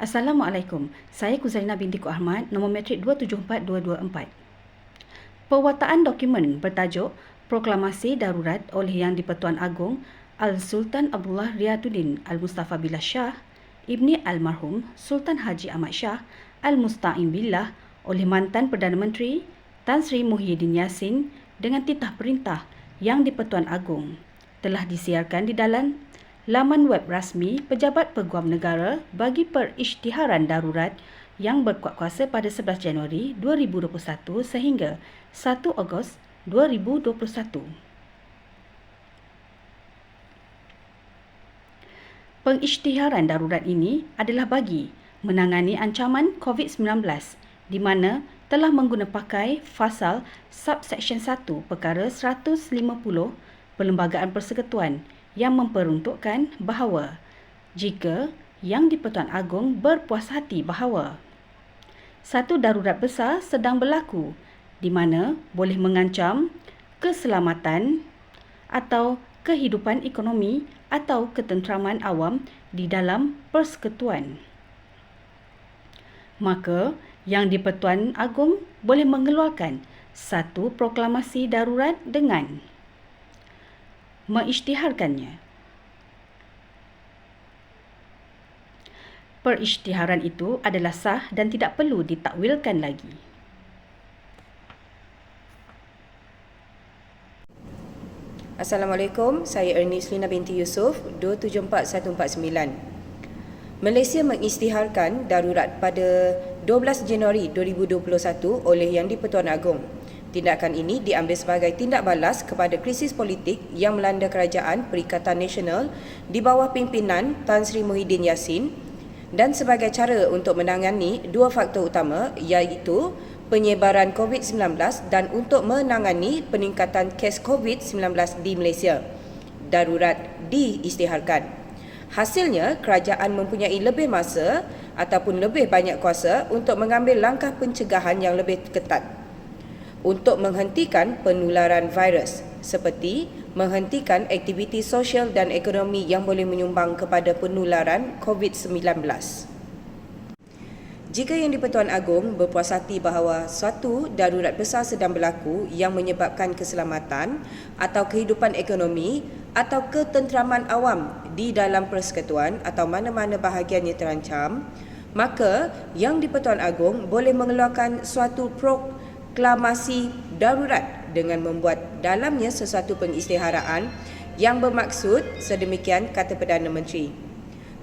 Assalamualaikum. Saya Kuzarina binti Ku Ahmad, nombor metrik 274224. Perwataan dokumen bertajuk Proklamasi Darurat oleh Yang di-Pertuan Agong Al-Sultan Abdullah Riyaduddin Al-Mustafa Billah Shah, Ibni Almarhum Sultan Haji Ahmad Shah Al-Musta'in Billah oleh mantan Perdana Menteri Tan Sri Muhyiddin Yassin dengan titah perintah Yang di-Pertuan Agong telah disiarkan di dalam laman web rasmi Pejabat Peguam Negara bagi perisytiharan darurat yang berkuat kuasa pada 11 Januari 2021 sehingga 1 Ogos 2021. Pengisytiharan darurat ini adalah bagi menangani ancaman COVID-19 di mana telah mengguna pakai fasal subsection 1 perkara 150 Perlembagaan Persekutuan yang memperuntukkan bahawa jika Yang di-Pertuan Agong berpuas hati bahawa satu darurat besar sedang berlaku di mana boleh mengancam keselamatan atau kehidupan ekonomi atau ketenteraman awam di dalam persekutuan, maka Yang di-Pertuan Agong boleh mengeluarkan satu proklamasi darurat dengan mengisytiharkannya. Perisytiharan itu adalah sah dan tidak perlu ditakwilkan lagi. Assalamualaikum, saya Ernest Lina binti Yusof, 274149. Malaysia mengisytiharkan darurat pada 12 Januari 2021 oleh Yang di-Pertuan Agong. Tindakan ini diambil sebagai tindak balas kepada krisis politik yang melanda Kerajaan Perikatan Nasional di bawah pimpinan Tan Sri Muhyiddin Yassin dan sebagai cara untuk menangani dua faktor utama iaitu penyebaran COVID-19 dan untuk menangani peningkatan kes COVID-19 di Malaysia. Darurat diisytiharkan. Hasilnya, kerajaan mempunyai lebih masa ataupun lebih banyak kuasa untuk mengambil langkah pencegahan yang lebih ketat untuk menghentikan penularan virus seperti menghentikan aktiviti sosial dan ekonomi yang boleh menyumbang kepada penularan COVID-19. Jika Yang di-Pertuan Agong berpuas hati bahawa suatu darurat besar sedang berlaku yang menyebabkan keselamatan atau kehidupan ekonomi atau ketenteraman awam di dalam persekutuan atau mana-mana bahagiannya terancam, maka Yang di-Pertuan Agong boleh mengeluarkan suatu proklamasi darurat dengan membuat dalamnya sesuatu pengisytiharaan yang bermaksud sedemikian, kata Perdana Menteri.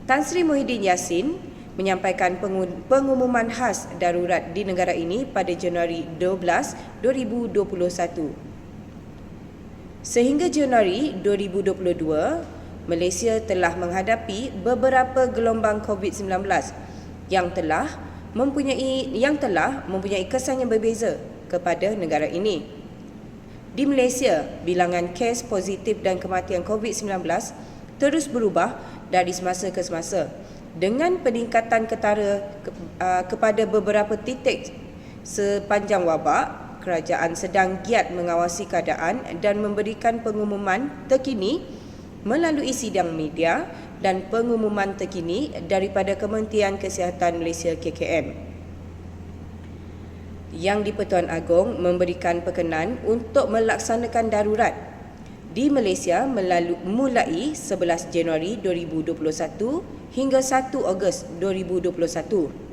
Tan Sri Muhyiddin Yassin menyampaikan pengumuman khas darurat di negara ini pada Januari 12, 2021. Sehingga Januari 2022, Malaysia telah menghadapi beberapa gelombang COVID-19 yang telah mempunyai kesan yang berbeza kepada negara ini. Di Malaysia, bilangan kes positif dan kematian COVID-19 terus berubah dari semasa ke semasa dengan peningkatan ketara kepada beberapa titik sepanjang wabak. Kerajaan sedang giat mengawasi keadaan dan memberikan pengumuman terkini melalui sidang media dan pengumuman terkini daripada Kementerian Kesihatan Malaysia KKM. Yang di-Pertuan Agong memberikan perkenan untuk melaksanakan darurat di Malaysia mulai 11 Januari 2021 hingga 1 Ogos 2021.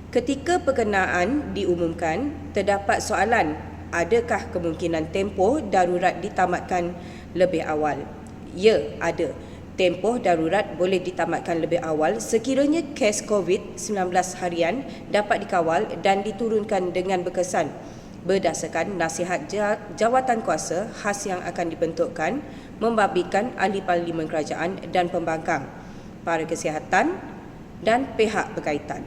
Ketika perkenaan diumumkan, terdapat soalan adakah kemungkinan tempoh darurat ditamatkan lebih awal. Ya, ada. Tempoh darurat boleh ditamatkan lebih awal sekiranya kes COVID-19 harian dapat dikawal dan diturunkan dengan berkesan berdasarkan nasihat jawatan kuasa khas yang akan dibentukkan membabitkan ahli parlimen kerajaan dan pembangkang, para kesihatan dan pihak berkaitan.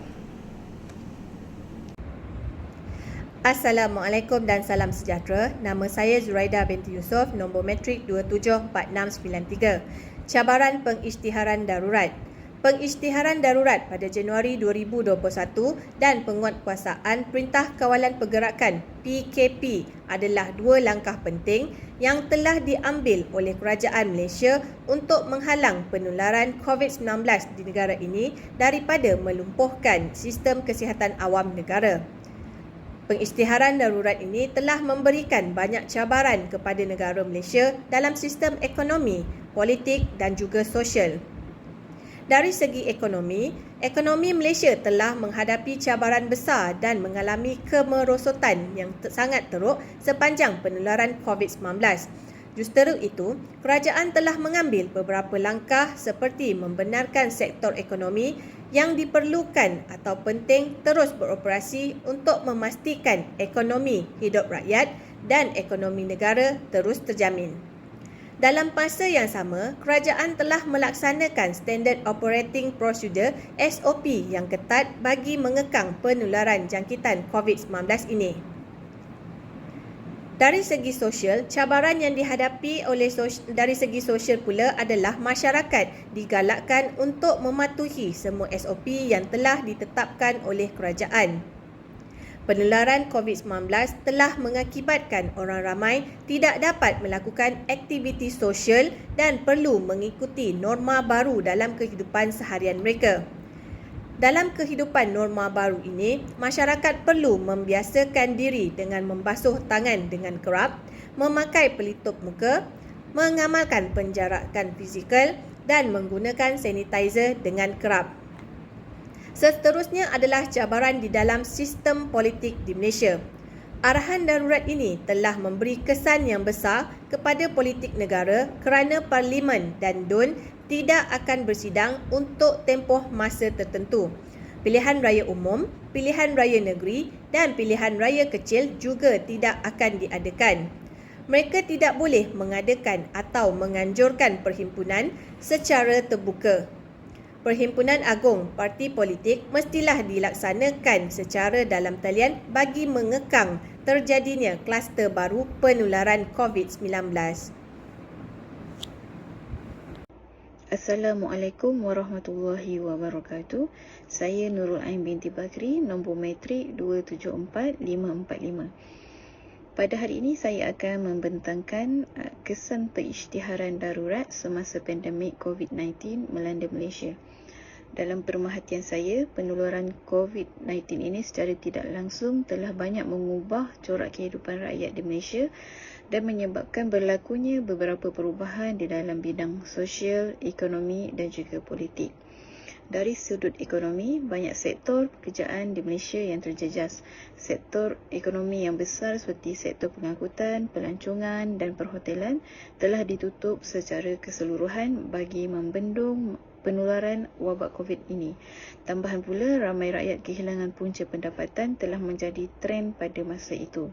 Assalamualaikum dan salam sejahtera. Nama saya Zuraida binti Yusof, nombor metrik 274693. Cabaran pengisytiharan darurat. pengisytiharan darurat pada Januari 2021 dan penguatkuasaan Perintah Kawalan Pergerakan PKP adalah dua langkah penting yang telah diambil oleh Kerajaan Malaysia untuk menghalang penularan COVID-19 di negara ini daripada melumpuhkan sistem kesihatan awam negara. Pengisytiharan darurat ini telah memberikan banyak cabaran kepada negara Malaysia dalam sistem ekonomi, politik dan juga sosial. Dari segi ekonomi Malaysia telah menghadapi cabaran besar dan mengalami kemerosotan yang sangat teruk sepanjang penularan COVID-19. Justeru itu, kerajaan telah mengambil beberapa langkah seperti membenarkan sektor ekonomi yang diperlukan atau penting terus beroperasi untuk memastikan ekonomi hidup rakyat dan ekonomi negara terus terjamin. Dalam masa yang sama, kerajaan telah melaksanakan Standard Operating Procedure SOP yang ketat bagi mengekang penularan jangkitan COVID-19 ini. Dari segi sosial, cabaran yang dihadapi dari segi sosial pula adalah masyarakat digalakkan untuk mematuhi semua SOP yang telah ditetapkan oleh kerajaan. Penularan COVID-19 telah mengakibatkan orang ramai tidak dapat melakukan aktiviti sosial dan perlu mengikuti norma baru dalam kehidupan seharian mereka. Dalam kehidupan norma baru ini, masyarakat perlu membiasakan diri dengan membasuh tangan dengan kerap, memakai pelitup muka, mengamalkan penjarakan fizikal dan menggunakan sanitizer dengan kerap. Seterusnya adalah cabaran di dalam sistem politik di Malaysia. Arahan darurat ini telah memberi kesan yang besar kepada politik negara kerana Parlimen dan DUN tidak akan bersidang untuk tempoh masa tertentu. Pilihan raya umum, pilihan raya negeri dan pilihan raya kecil juga tidak akan diadakan. Mereka tidak boleh mengadakan atau menganjurkan perhimpunan secara terbuka. Perhimpunan Agung Parti Politik mestilah dilaksanakan secara dalam talian bagi mengekang terjadinya kluster baru penularan COVID-19. Assalamualaikum warahmatullahi wabarakatuh. Saya Nurul Ain binti Bakri, nombor matrik 274545. Pada hari ini saya akan membentangkan kesan pengisytiharan darurat semasa pandemik COVID-19 melanda Malaysia. Dalam pemerhatian saya, penularan COVID-19 ini secara tidak langsung telah banyak mengubah corak kehidupan rakyat di Malaysia dan menyebabkan berlakunya beberapa perubahan di dalam bidang sosial, ekonomi dan juga politik. Dari sudut ekonomi, banyak sektor pekerjaan di Malaysia yang terjejas. Sektor ekonomi yang besar seperti sektor pengangkutan, pelancongan dan perhotelan telah ditutup secara keseluruhan bagi membendung penularan wabak COVID ini. Tambahan pula, ramai rakyat kehilangan punca pendapatan telah menjadi trend pada masa itu.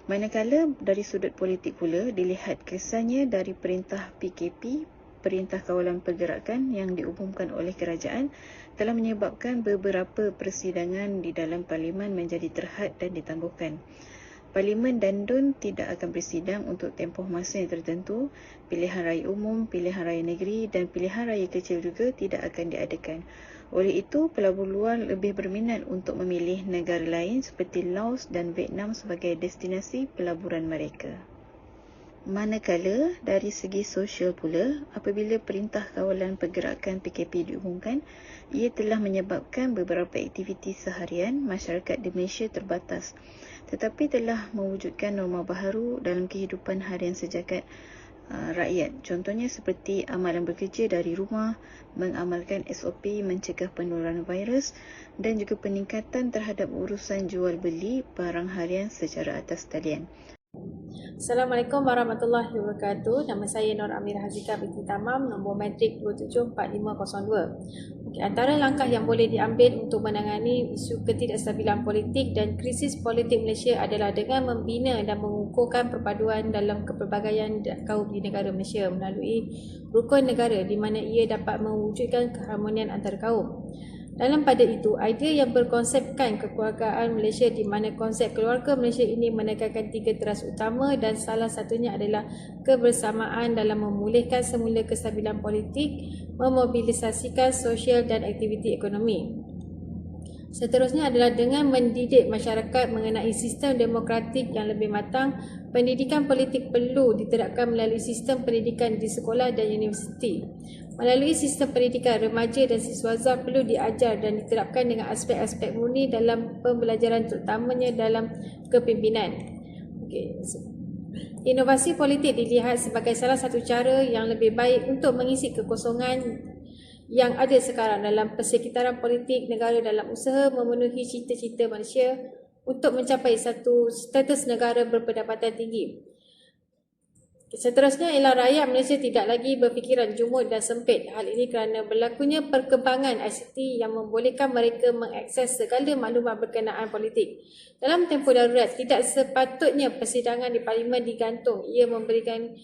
Manakala dari sudut politik pula, dilihat kesannya dari perintah PKP, Perintah Kawalan Pergerakan yang diumumkan oleh kerajaan telah menyebabkan beberapa persidangan di dalam Parlimen menjadi terhad dan ditangguhkan. Parlimen dan DUN tidak akan bersidang untuk tempoh masa yang tertentu. Pilihan raya umum, pilihan raya negeri dan pilihan raya kecil juga tidak akan diadakan. Oleh itu, pelabur luar lebih berminat untuk memilih negara lain seperti Laos dan Vietnam sebagai destinasi pelaburan mereka. Manakala dari segi sosial pula, apabila Perintah Kawalan Pergerakan PKP diumumkan, ia telah menyebabkan beberapa aktiviti seharian masyarakat di Malaysia terbatas, tetapi telah mewujudkan norma baharu dalam kehidupan harian sejagat rakyat. Contohnya seperti amalan bekerja dari rumah, mengamalkan SOP mencegah penularan virus dan juga peningkatan terhadap urusan jual beli barang harian secara atas talian. Assalamualaikum warahmatullahi wabarakatuh. Nama saya Nur Amirah Hazika binti Tamam, nombor matrik 274502. Antara langkah yang boleh diambil untuk menangani isu ketidakstabilan politik dan krisis politik Malaysia adalah dengan membina dan mengukuhkan perpaduan dalam kepelbagaian kaum di negara Malaysia melalui rukun negara di mana ia dapat mewujudkan keharmonian antar kaum. Dalam pada itu, idea yang berkonsepkan kekeluargaan Malaysia di mana konsep keluarga Malaysia ini menekankan 3 teras utama dan salah satunya adalah kebersamaan dalam memulihkan semula kestabilan politik, memobilisasikan sosial dan aktiviti ekonomi. Seterusnya adalah dengan mendidik masyarakat mengenai sistem demokratik yang lebih matang. Pendidikan politik perlu diterapkan melalui sistem pendidikan di sekolah dan universiti. Melalui sistem pendidikan, remaja dan siswaza perlu diajar dan diterapkan dengan aspek-aspek murni dalam pembelajaran, terutamanya dalam kepimpinan. Inovasi politik dilihat sebagai salah satu cara yang lebih baik untuk mengisi kekosongan yang ada sekarang dalam persekitaran politik negara dalam usaha memenuhi cita-cita Malaysia untuk mencapai satu status negara berpendapatan tinggi. Seterusnya ialah rakyat Malaysia tidak lagi berfikiran jumud dan sempit. Hal ini kerana berlakunya perkembangan ICT yang membolehkan mereka mengakses segala maklumat berkenaan politik. Dalam tempoh darurat, tidak sepatutnya persidangan di Parlimen digantung. Ia memberikan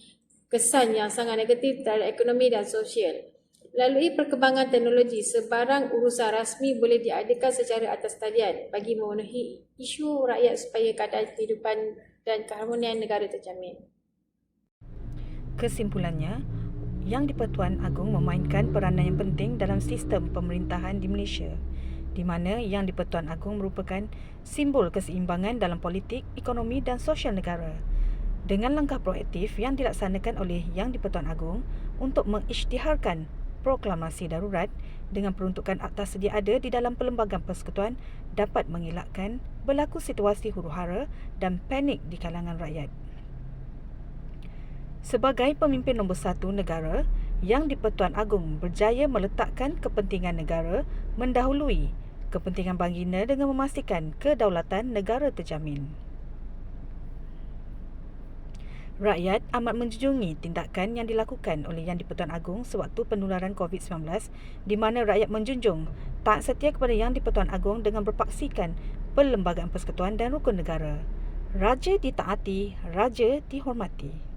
kesan yang sangat negatif terhadap ekonomi dan sosial. Melalui perkembangan teknologi, sebarang urusan rasmi boleh diadakan secara atas talian bagi memenuhi isu rakyat supaya keadaan kehidupan dan keharmonian negara terjamin. Kesimpulannya, Yang di-Pertuan Agong memainkan peranan yang penting dalam sistem pemerintahan di Malaysia, di mana Yang di-Pertuan Agong merupakan simbol keseimbangan dalam politik, ekonomi dan sosial negara. Dengan langkah proaktif yang dilaksanakan oleh Yang di-Pertuan Agong untuk mengisytiharkan proklamasi darurat dengan peruntukan akta sedia ada di dalam Perlembagaan Persekutuan dapat mengelakkan berlaku situasi huru-hara dan panik di kalangan rakyat. Sebagai pemimpin nombor 1 negara, Yang di-Pertuan Agong berjaya meletakkan kepentingan negara mendahului kepentingan baginda dengan memastikan kedaulatan negara terjamin. Rakyat amat menjunjungi tindakan yang dilakukan oleh Yang di-Pertuan Agong sewaktu penularan COVID-19, di mana rakyat menjunjung taat setia kepada Yang di-Pertuan Agong dengan berpaksikan Perlembagaan Persekutuan dan rukun negara. Raja ditaati, raja dihormati.